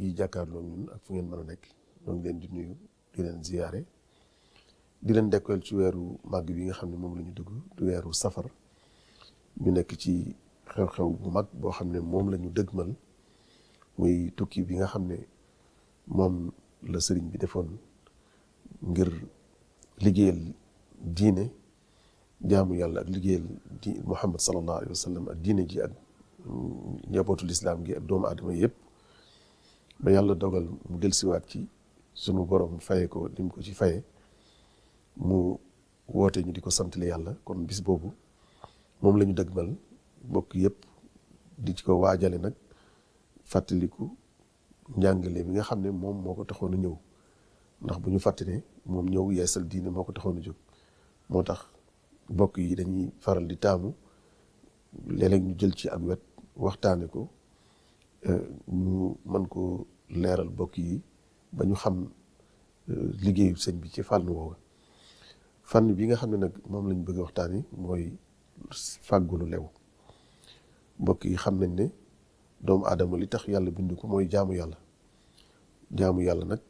yi jàkkaarloo ñun ak fu ngeen mën a nekk ñoo ngi leen di nuyu di leen ziyaare di leen dekkal ci weeru màgg bi nga xam ne moom la ñu dugg du weeru safar ñu nekk ci xew-xew bu mag boo xam ne moom la ñu dëgmal muy tukki bi nga xam ne moom la sëriñ bi defoon ngir liggéeyal diine jaamu yàlla ak liggéeyal di Muhammad sallallahu alayhi wa sallam ak diine ji ak njabootu lislaam gi ak doomu aadama yëpp ba yàlla dogal mu delsiwaat ci sunu borom faye ko lim ko ci faye mu woote ñu di ko santale yàlla kon bis boobu moom la ñu dëgmal bokk yëpp di ci ko waajale nag fàttaliku njàngale bi nga xam ne moom moo ko taxoon a ñëw ndax bu ñu fàttane moom ñëw yeesal diine moo ko taxoon a jóg moo tax bokk yi dañuy faral di taamu léeg-léeg ñu jël ci ak wet waxtaane ko ñu mën ko leeral bokk yi ba ñu xam liggéeyu sëñ bi ci fànn woowu fànn bi nga xam ne nag moom lañ bëgg a waxtaani mooy fàggulu lew mbokk yi xam nañ ne doomu aadama li tax yàlla bind ko mooy jaamu yàlla nag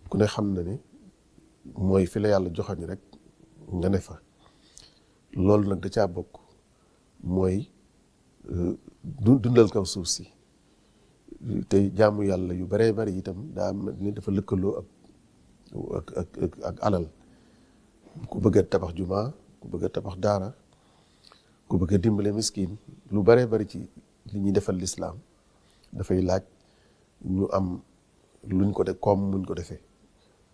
ku ne xam na ne mooy fi la yàlla joxañ rek nga ne fa loolu nag da caa bokk mooy dundal kaw suuf si te jaamu yàlla yu baree bari itam daa mel ni dafa lëkkaloo ak alal ku bëgg a tabax jumaa ku bëgg a tabax daara ku bëgg a dimbale miskin lu baree bari ci li ñuy defal lislaam dafay laaj ñu am luñ ko def koom muñ ko defee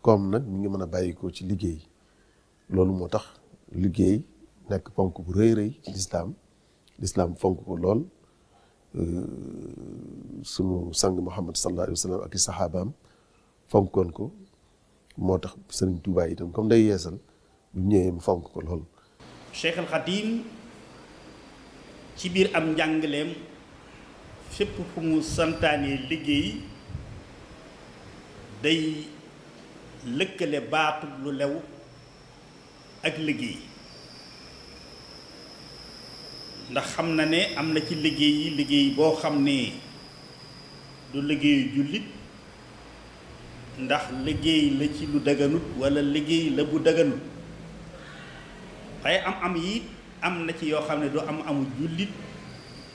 koom nag mi ngi mën a bàyyi ko ci liggéey loolu moo tax liggéey nekk ponk bu rëy rëy ci lislaam fonk ko lool sunu sang Muhammad sallallahu alayhi wa sallam ak i saxaabaam fonkoon ko moo tax Sëriñ Tuubaa itam comme day yeesal bu ñëwee mu fonk ko lool. Cheikh al Khadim ci biir am njàngaleem fépp fu mu santaanee liggéey day lëkkale baatu lu lew ak liggéey ndax xam na ne am na ci liggéey boo xam ne du liggéeyu jullit ndax liggéey la ci lu daganut walla liggéey la bu daganut waaye am yi am na ci yoo xam ne du amu jullit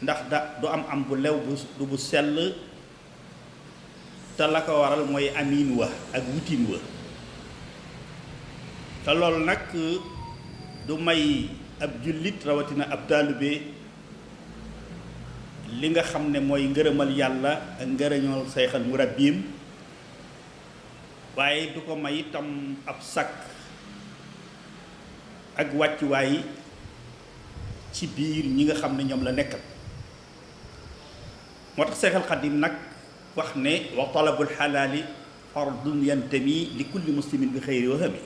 ndax du am bu lew du bu sell te la ko waral mooy amiin wa ak wutin wa te loolu nag du may ab jullit rawatina ab taalibe li nga xam ne mooy ngërëmal yàlla ak ngërëñol sayxal murabbiim waaye du ko may itam ab sakk ak wàccuwaay ci biir ñi nga xam ne ñoom la nekkal moo tax sayxal xadim nag wax ne wa talabul xalaali fardun yantami li kulli muslimin bi xëyri wahami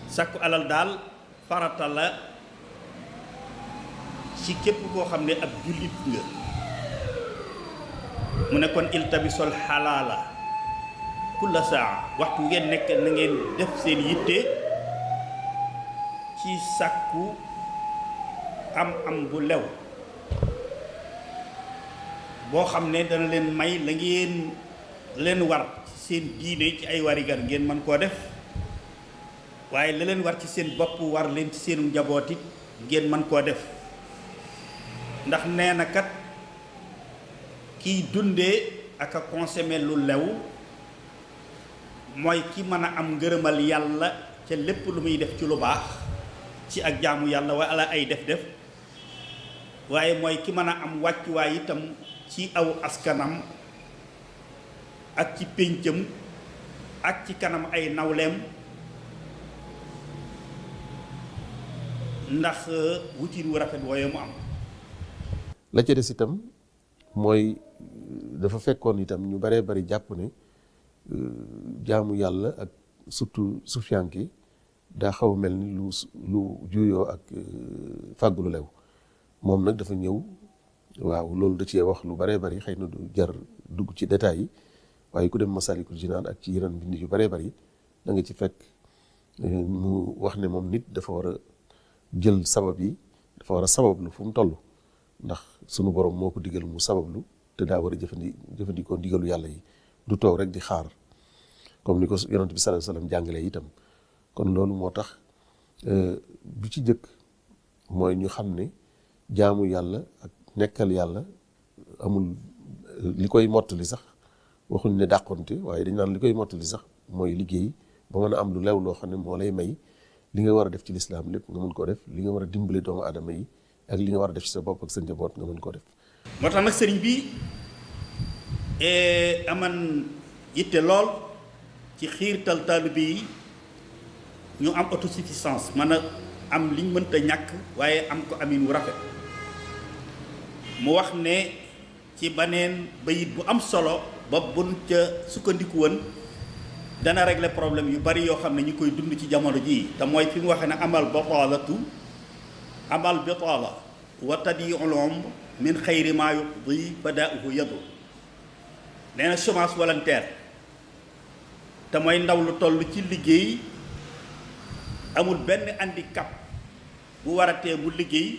sàkku alal daal farata la ci képp koo xam ne ab jullit nga mu ne kon iltabisol xalaala kulla saa waxtu ngeen nekk na ngeen def seen yitte ci sàkku am bu lew boo xam ne dana leen may la ngeen leen war ci seen diine ci ay warigar ngeen mën koo def waaye la leen war ci seen bopp war leen ci seenu njaboot it ngeen mën koo def ndax nee na kat kiy dundee ak a consommer lu lew mooy ki mën a am ngërëmal yàlla ca lépp lu muy def ci lu baax ci ak jaamu yàlla wala ay def-def waaye mooy ki mën a am wàccuwaay itam ci aw askanam ak ci péncam ak ci kanam ay nawleem ndax wutiin wu rafet wooye mu am la ca des itam mooy dafa fekkoon itam ñu baree bari jàpp ne jaamu yàlla ak surtout sufiyanke daa xaw a mel ni lu juyoo ak fàggulu lew moom nag dafa ñëw waaw loolu da cee wax lu baree bari xëy na du jar dugg ci détails yi waaye ku dem Masalikul Jinaan ak ci yeneen bind yu baree bari da nga ci fekk mu wax ne moom nit dafa war a jël sabab yi dafa war a sabablu fu mu toll ndax sunu borom moo ko digal mu sabablu te daa war a jëfandikoo ndigalu yàlla yi du toog rek di xaar comme ni ko yonent bi sallallahu alayhi wasallam jàngalee itam. kon loolu moo tax bi ci jëkk mooy ñu xam ne jaamu yàlla ak nekkal yàlla amul li koy mottali sax waxuñ ne dàqonte waaye dañ naan li koy mottali sax mooy liggéey ba mën a am lu lew loo xam ne moo lay may li nga war a def ci lislaam lépp nga mën koo def, li nga war a dimbale doomu aadama yi ak li nga war a def ci sa bopp ak sa njaboot nga mën koo def. moo tax nag sëriñ bi aman yitte lool ci xiirtal taalibe yi ñu am autosuffisance mën a am liñ mënta ñàkk waaye am ko amin wu rafet. mu wax ne ci baneen bayit bu am solo ba buñ ca sukkandiku woon dana régler problème yu bari yoo xam ne ñu koy dund ci jamono jii te mooy fi mu waxee ne amal bitaala wa tadiul umr min xayri maa yuqdi badauhu yadu. nee na chômage volontaire te mooy ndaw lu toll ci liggéey amul benn handicap bu waratee mu liggéey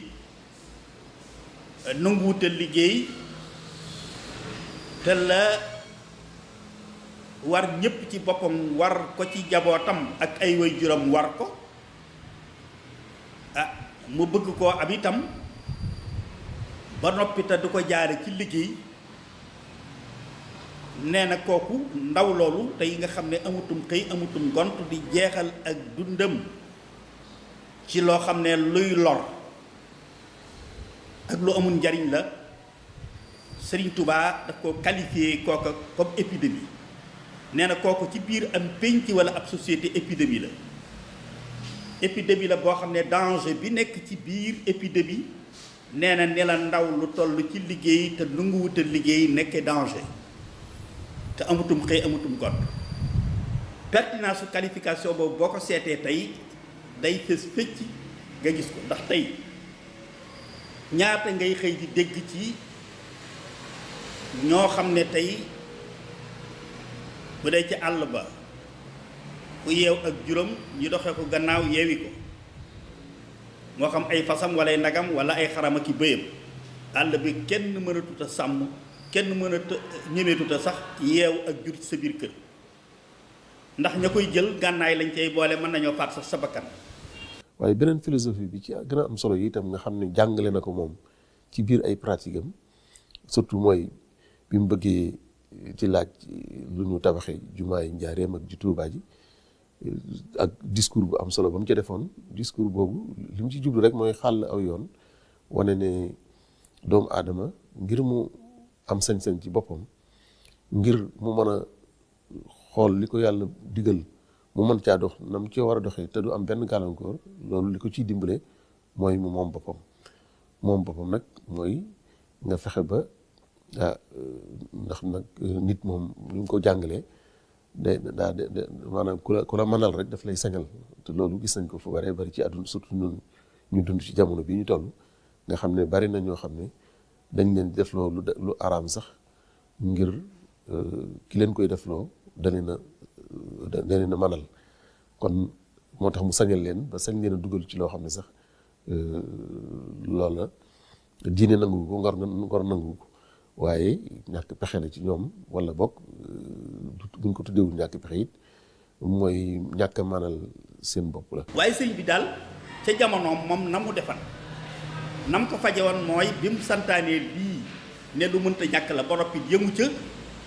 nanguwutal liggéey te la war ñépp ci boppam war ko ci jabootam ak ay waajuram war ko mu bëgg koo am itam ba noppi te du ko jaare ci liggéey. nee na kooku ndaw loolu tey nga xam ne amutum xëy amutum gont di jeexal ak dundam ci loo xam ne luy lor ak lu amul njariñ la. Sëriñ Touba daf ko qualifié kooka comme épidémie. nee na kooku ci biir am pénc wala ab société épidémie la. épidémie la boo xam ne danger bi nekk ci biir épidémie nee na ne la ndaw lu toll ci liggéey te nanguwutal liggéey nekkee danger te amutum xëy amutum gont. pertinence su qualification boobu boo ko seetee tey day fës fëcc nga gis ko ndax tey ñaata ngay xëy di dégg ci ñoo xam ne tey bu dee ci àll ba ku yeew ak juróom ñu doxee ko gannaaw yeewi ko moo xam ay fasam wala ay nagam wala ay xaram ak i bëyam àll bi kenn mënatut a sàmm kenn mënatut ñemeetut a sax yeew ak jur ci sa biir kër ndax ña koy jël gànnaay lañ cay boole mën nañoo faat sax sa bakkan. waaye beneen philosophie bi ci gën a am solo yi itam nga xam ne jàngale na ko moom ci biir ay pratique am surtout mooy bi mu bëggee ci laaj lu ñu tabaxee jumaa yi Njaaréem ak ju Tuubaa ji ak discours bu am solo ba mu ca defoon discours boobu li mu ci jublu rek mooy xàll aw yoon wane ne doomu aadama ngir mu am sañ-sañ ci boppam ngir mu mën a xool li ko yàlla digal mu mën caa dox na mu ci war a doxee te du am benn gàllankoor loolu li ko ciy dimbale mooy mu moom boppam nag mooy nga fexe ba ndax nag nit moom ñu ngi ko jàngalee maanaam ku la mënal rek daf lay sañal te loolu gis nañ ko fu baree bari ci àdduna surtout ñun ñu dund ci jamono bi ñu toll nga xam ne bari na ñoo xam ne dañ leen def loo lu araam sax ngir ki leen koy def loo da leen a mënal kon moo tax mu sañal leen ba sañ leen a dugal ci loo xam ne sax loola diine nangu ko ngor nangu ko waaye ñàkk pexe la ci ñoom wala bokk buñ ko tuddewul ñàkk pexe it mooy ñàkk a manal seen bopp la. waaye sëñ bi daal ca jamonoom moom na mu defan nam ko faje woon mooy bi mu santaanee lii ne lu mënta ñàkk la ba noppi yëmu ca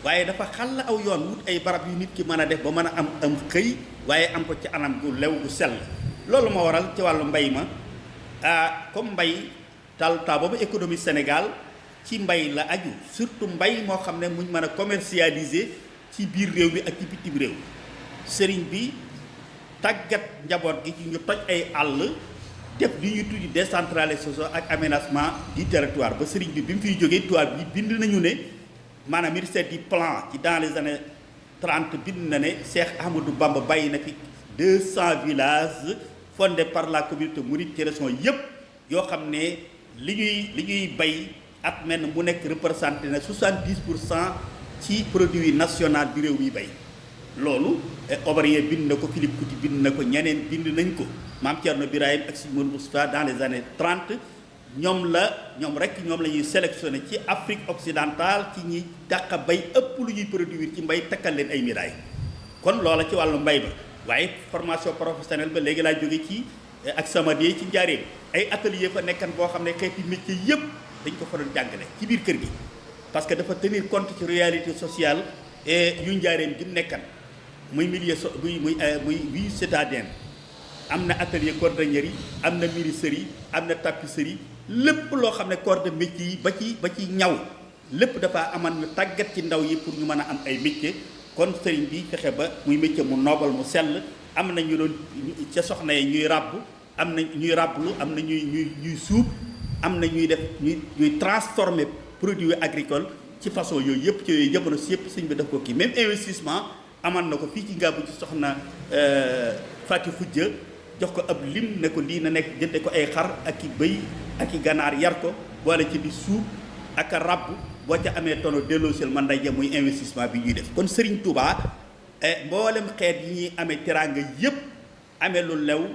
waaye dafa xàll aw yoon wut ay barab yu nit ki mën a def ba mën a am xëy waaye am ko ci anam gu lew gu sell. loolu moo waral ci wàllu mbay ma comme mbay taa boobu économie Sénégal ci mbay la aju surtout mbay moo xam ne muñ mën a commercialiser ci biir réew mi ak ci bitim réew. sëriñ bi tàggat njaboot gi ci ñu toj ay àll def li ñuy tuddi décentralisation ak aménagement du territoire ba sëriñ bi mu fiy jógee tubaab bi bind nañu ne maanaam ministère du plan ci dans les années 30 bind na ne Cheikh Ahmadou Bamba bàyyi na fi 200 villages fondés par la communauté mouride ci région yépp yoo xam ne li ñuy bay at mel mu nekk représenté na 70% ci produit national bi réew mi bay. loolu Obrien bind na ko Philippe Couti bind na ko ñeneen bind nañ ko Mame Thierno Birahim ak Serigne Modou Moustapha dans les années 30 ñoom rek ñoom la ñuy sélectionné ci Afrique occidentale ci ñi dàq bay ëpp lu ñuy produire ci mbay takkal leen ay médailles kon loola ci wàllu mbay ba waaye formation professionnelle ba léegi laa jóge ci ak Samadie ci Njaaréem ay atelier fa nekkan boo xam ne xeeti métier yëpp dañ ko fa doon jàngale ci biir kër gi parce que dafa tenir compte ci réalité sociale yu Njaaréem gi nekkan muy milieu muy vie citadine am na atelier cordonnier am na menuiserie am na tapisserie lépp loo xam ne corps de métier yi ba ci ñaw lépp dafa aman ñu tàggat ci ndaw yi pour ñu mën a am ay métier kon sëriñ bi fexe ba muy métier mu noble mu sell am na ñu doon ca soxna yi ñuy ràbb am na ñuy ràbblu am na ñuy suub am na ñuy def ñuy transformer produit agricole ci façon yooyu yëpp ci yooyu jamono si yëpp sëñ bi daf ko kii même investissement aman na ko fii ci Ngabou ci soxna Fatou Khoudia jox ko ab lim ne ko lii na nekk jënde ko ay xar ak i bëy ak i ganaar yar ko boole ci di suub ak a ràbb boo ca amee tono delloosel man day jëm muy investissement bi ñuy def kon Serigne Touba mboolem xeet yi ñuy amee teraanga yëpp amee lu lew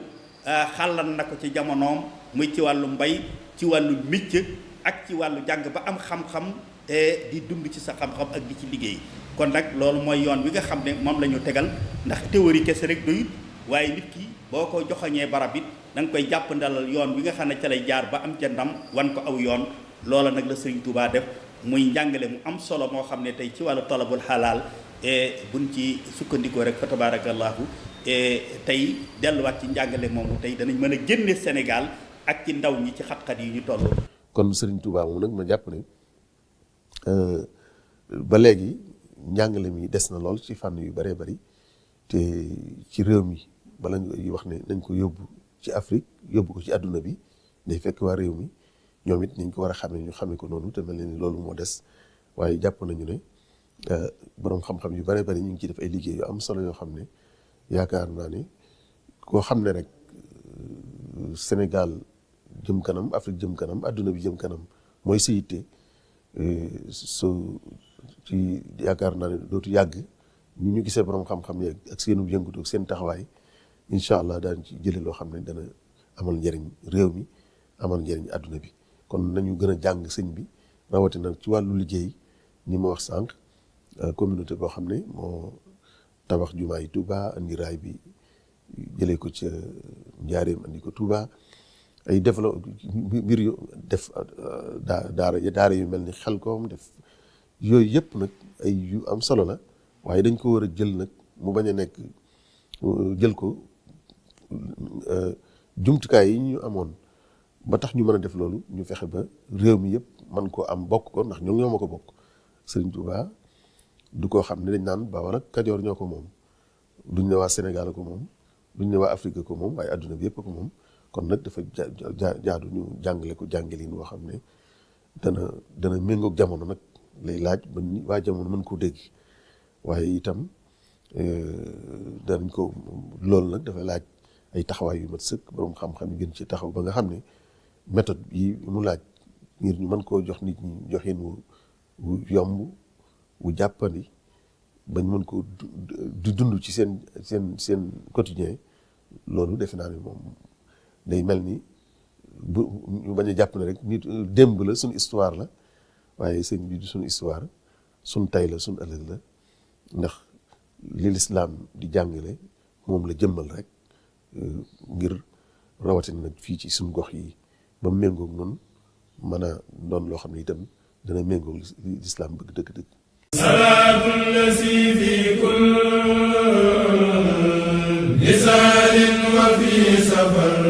xàllan na ko ci jamonoom muy ci wàllu mbay ci wàllu métier ak ci wàllu jàng ba am xam-xam di dund ci sa xam-xam ak di ci liggéey kon nag loolu mooy yoon wi nga xam ne moom la ñu tegal ndax théorie kese rek doyut waaye nit ki boo ko joxoñee barab it da nga koy jàpp ndalal yoon wi nga xam ne ca lay jaar ba am ca ndam wan ko aw yoon loola nag la Serigne Touba def muy njàngale mu am solo moo xam ne tey ci wàllu talabul xalaal buñ ci sukkandikoo rek fa tabarakallahu tey delluwaat ci njàngale moomu tey danañ mën a génne Sénégal ak ci ndaw ñi ci xat-xat yi ñu toll. kon Serigne Touba moom nag ma jàpp ne ba léegi njàngale mi des na lool ci fànn yu bëree bëri te ci réew mi bala ñuy wax ne nañ ko yóbbu ci Afrique yóbbu ko ci àdduna bi day fekk waa réew mi ñoom it niñ ko war a xamee ñu xamee ko noonu te mel ni loolu moo des waaye jàpp nañu ne boroom xam-xam yu bëree bëri ñu ngi ciy def ay liggéey yu am solo yoo xam ne yaakaar naa ne koo xam ne rek Sénégal jëm kanam Afrique jëm kanam àdduna bi jëm kanam mooy sa yitte so ci yaakaar naa ne dootu yàgg ni ñu gisee borom xam-xam yeeg ak seenu yëngatu ak seen taxawaay incha allah daan ci jëlee loo xam ne dana amal njëriñ réew mi amal njëriñ àdduna bi kon nañu gën a jàng sëñ bi rawatina ci wàllu liggéey ni ma wax sànq communauté boo xam ne moo tabax jumaa yi Touba andi raay bi jëlee ko ca Njaaréem andi ko Touba ay développe mbir yu def daara yu mel ni Xelkom def yooyu yëpp nag ay yu am solo la waaye dañ ko war a jël nag mu bañ a nekk jël ko jumtukaay yi ñu amoon ba tax ñu mën a def loolu ñu fexe ba réew mi yëpp man koo am bokk ko ndax ñoo ma ko bokk Serigne Touba du koo xam ne dañ naan Bawol ak Kajoor ñoo ko moom duñ ne waa Sénégal ko moom duñ ne waa Afrique ko moom waaye adduna bi yëpp ko moom kon nag dafa jaadu ñu jàngale ko jàngalin boo xam ne dana méngoog jamono nag lay laaj ba waa jamono mën koo dégg waaye itam danañ ko loolu nag dafa laaj ay taxawaay yu mat sëkk borom xam-xam yi gën ci taxaw ba nga xam ne méthode yi mu laaj ngir ñu mën koo jox nit ñi joxin wu yomb wu jàppandi bañ mën ko di dund ci seen quotidien loolu defe naa ne moom day mel ni bu ñu bañ a jàpp ne rek nit démb la suñu histoire la waaye sëñ bi du suñu histoire suñ tay la suñ ëllëg la ndax li lislaam di jàngale moom la jëmmal rek ngir rawatina nag fii ci suñ gox yi ba méngoog noonu mën a doon loo xam ne itam dana méngoog lislaam bëgg dëgg-dëgg salaatu lasi fi kulli lisaanin wa fi safar